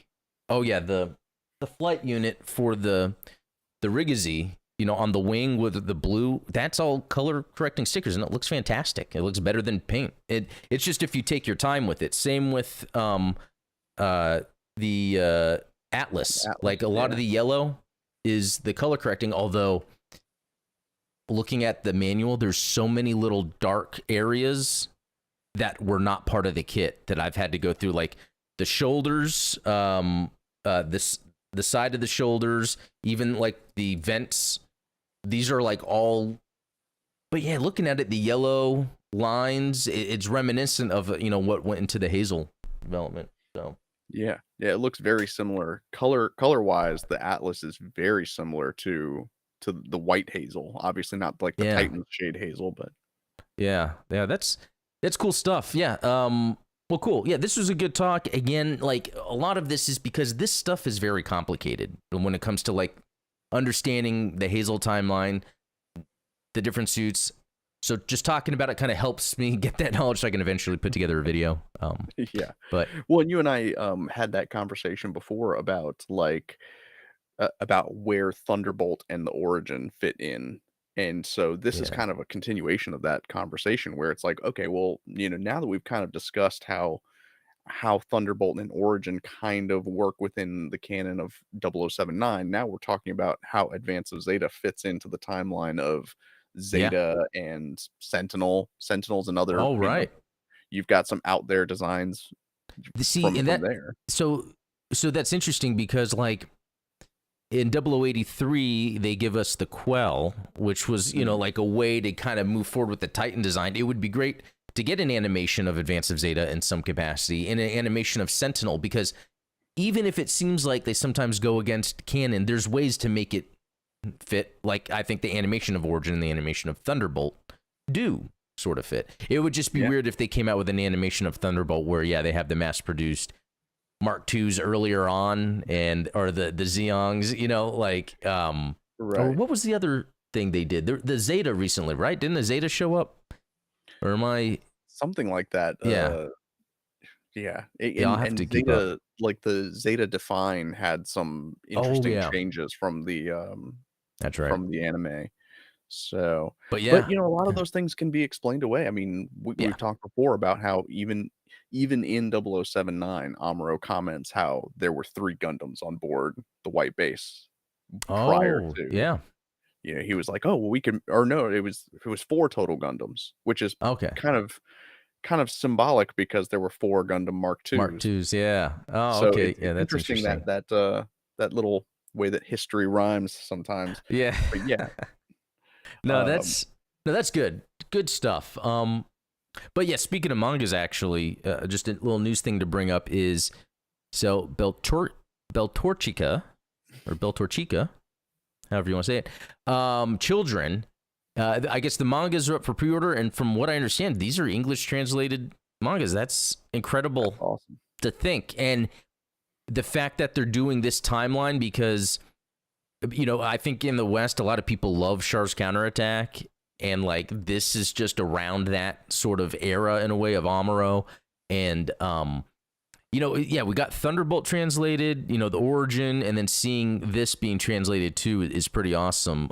flight unit for the Rigazi, on the wing with the blue, that's all color correcting stickers, and it looks fantastic. It looks better than paint. It's just if you take your time with it. Same with the Atlas. Like a lot of the yellow is the color correcting, although looking at the manual, there's so many little dark areas that were not part of the kit that I've had to go through, like the shoulders, the side of the shoulders, even like the vents. These are like all, but yeah, looking at it, the yellow lines, it's reminiscent of what went into the Hazel development. So yeah, it looks very similar. Color wise, the Atlas is very similar to the white Hazel. Obviously not like the Titan shade Hazel, but yeah, that's cool stuff. Yeah. Well, cool. Yeah, this was a good talk. Again, like a lot of this is because this stuff is very complicated when it comes to like understanding the Hazel timeline, the different suits. So just talking about it kind of helps me get that knowledge so I can eventually put together a video. Yeah. But well, and you and I had that conversation before about like about where Thunderbolt and the Origin fit in. And so this is kind of a continuation of that conversation where it's like, okay, well, now that we've kind of discussed how Thunderbolt and Origin kind of work within the canon of 0079, now we're talking about how Advance of Zeta fits into the timeline of Zeta and Sentinel. Sentinel's another. Oh, right. You've got some out there designs from there. So that's interesting because like in 0083, they give us the Quell, which was, like a way to kind of move forward with the Titan design. It would be great to get an animation of Advance of Zeta in some capacity and an animation of Sentinel, because even if it seems like they sometimes go against canon, there's ways to make it fit. Like I think the animation of Origin and the animation of Thunderbolt do sort of fit. It would just be weird if they came out with an animation of Thunderbolt where, they have the mass-produced Mark IIs earlier on or the Zeongs, right. Or what was the other thing they did? The Zeta recently, right? Didn't the Zeta show up? Or am I something like that? Yeah. Yeah, Yeah, I'll have to and keep up. Zeta, like, the Zeta Define had some Oh interesting yeah, changes that's right. from the anime. So, But but, yeah, a lot of yeah, those things can be explained away. I mean, yeah. we've talked before about how even in 0079, Amuro comments how there were 3 Gundams on board the White Base prior Oh to, yeah. he was like, "Oh, well, we can," or no, it was 4 total Gundams, which is Okay. kind of symbolic because there were 4 Gundam Mark Mark IIs. twos. Yeah. Oh, So okay. it's Yeah, that's interesting that interesting. that little way that history rhymes sometimes. Yeah. But yeah, no, um, that's good. Good stuff. But yeah, speaking of mangas, actually, just a little news thing to bring up is so Beltorchica or Beltorchica, however you want to say it. Children. I guess the mangas are up for pre-order, and from what I understand, these are English translated mangas. That's that's incredible awesome. to think, and the fact that they're doing this timeline because I think in the West a lot of people love Char's counterattack, and like this is just around that sort of era in a way of Amuro, and yeah, we got Thunderbolt translated, the origin, and then seeing this being translated too is pretty awesome.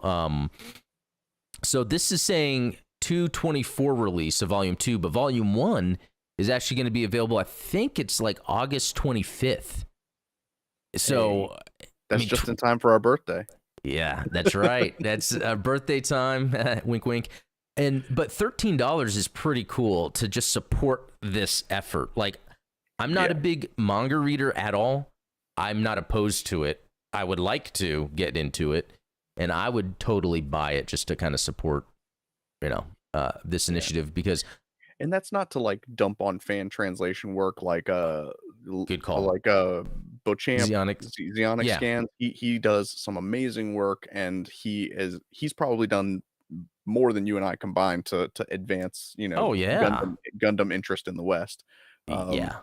So this is saying 2/24 release of Volume 2, but Volume 1 is actually going to be available. I think it's like August 25th. Hey, So, I that's mean, just in time for our birthday. yeah, that's right. That's birthday time. Wink, wink. But $13 is pretty cool to just support this effort. Like, I'm not a Yeah, big manga reader at all. I'm not opposed to it. I would like to get into it, and I would totally buy it just to kind of support, this yeah. initiative because And that's not to, like, dump on fan translation work like, good call. like, Bochamp, Zionic, Zionic yeah. Scan. He does some amazing work, and he's probably done more than you and I combined to advance, Oh yeah, Gundam interest in the West. Um, yeah,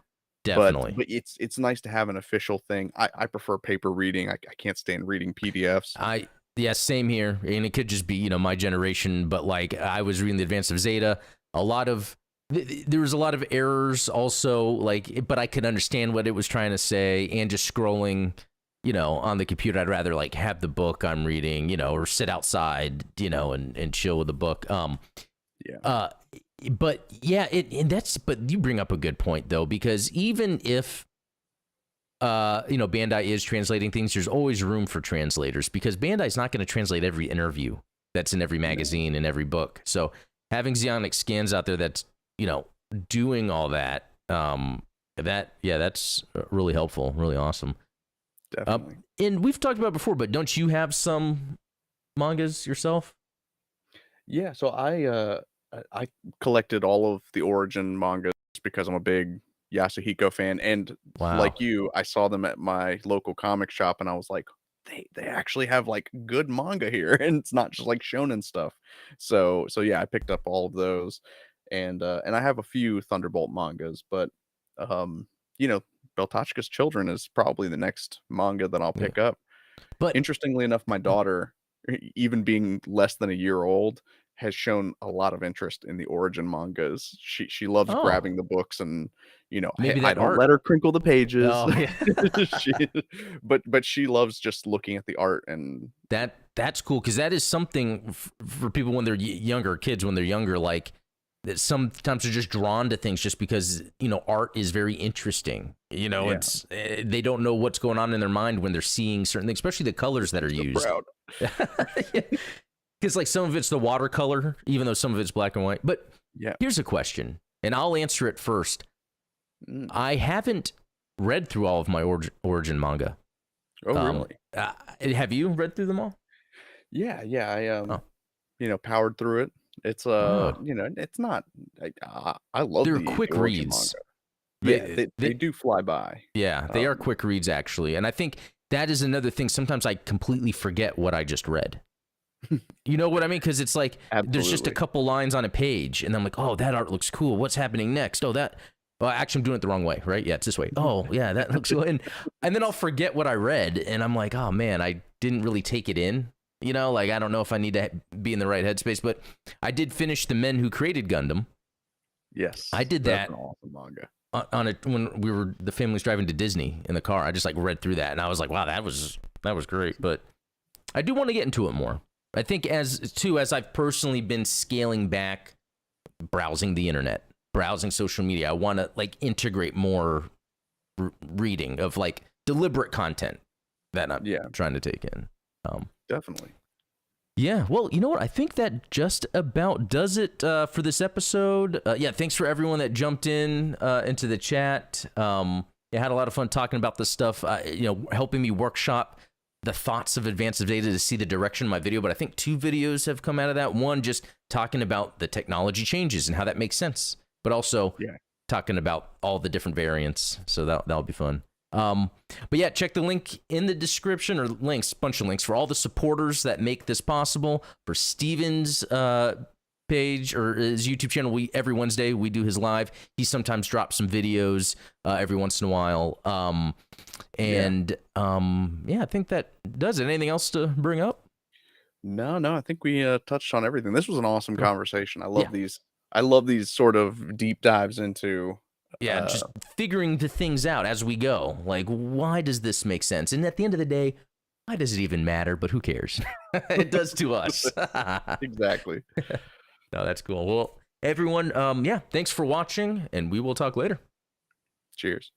but definitely. it's nice to have an official thing. I prefer paper reading. I can't stand reading PDFs. Yeah, same here, and it could just be my generation, but like I was reading the Advance of Zeta, a lot of there was a lot of errors also, like, but I could understand what it was trying to say, and just scrolling, on the computer, I'd rather like have the book I'm reading, or sit outside, and chill with the book. Yeah. Uh, but yeah, but you bring up a good point though, because even if Bandai is translating things, there's always room for translators because Bandai's not going to translate every interview that's in every magazine and every book. So having Zionic Scans out there that's, doing all that, that's really helpful, really awesome. Definitely. And we've talked about it before, but don't you have some mangas yourself? Yeah, so I collected all of the Origin mangas because I'm a big Yasuhiko fan, and Wow. like you, I saw them at my local comic shop, and I was like, they actually have like good manga here, and it's not just like shonen stuff. So yeah, I picked up all of those, and I have a few Thunderbolt mangas, but um, you know, Beltachka's Children is probably the next manga that I'll Yeah. pick up. But Interestingly enough, my daughter, even being less than a year old, has shown a lot of interest in the Origin mangas. She loves oh, grabbing the books and, maybe I that don't art. let her crinkle the pages. Oh, yeah. She but she loves just looking at the art and That's cool because that is something for people when they're younger, kids when they're younger, like that sometimes they're just drawn to things just because art is very interesting. yeah, It's they don't know what's going on in their mind when they're seeing certain things, especially the colors that are so used. proud. Because like some of it's the watercolor, even though some of it's black and white. But Yeah. here's a question, and I'll answer it first. Mm. I haven't read through all of my origin manga. Oh, really? Have you read through them all? Yeah, yeah, Oh, powered through it. It's, oh. it's not I love They're the quick Origin reads. manga. Yeah, they They do fly by. Yeah, they are Um, quick reads actually. And I think that is another thing. Sometimes I completely forget what I just read. You know what I mean? Because it's like there's just a absolutely. couple lines on a page, and I'm like, oh, that art looks cool. What's happening next? Oh, that. Well, actually, I'm doing it the wrong way, right? Yeah, it's this way. Oh, yeah, that looks cool. And then I'll forget what I read, and I'm like, oh man, I didn't really take it in. Like I don't know if I need to be in the right headspace. But I did finish The Men Who Created Gundam. Yes, I did that's that. an awesome manga. on it when the family was driving to Disney in the car. I just like read through that and I was like, wow, that was great. But I do want to get into it more. I think as I've personally been scaling back browsing the internet, browsing social media, I want to like integrate more reading of like deliberate content that I'm trying to take in. Definitely. Yeah, well, you know what? I think that just about does it for this episode. Thanks for everyone that jumped in into the chat. I had a lot of fun talking about this stuff, helping me workshop the thoughts of Advanced Zeta to see the direction of my video. But I think 2 videos have come out of that. One, just talking about the technology changes and how that makes sense, but also talking about all the different variants. So that'll be fun. But yeah, check the link in the description, or bunch of links for all the supporters that make this possible. For Steven's page or his YouTube channel, every Wednesday we do his live. He sometimes drops some videos every once in a while. I think that does it. Anything else to bring up? No, I think we touched on everything. This was an awesome conversation. I love these. I love these sort of deep dives into just figuring the things out as we go. Like, why does this make sense? And at the end of the day, why does it even matter? But who cares? It does to us. Exactly. No, that's cool. Well, everyone, thanks for watching, and we will talk later. Cheers.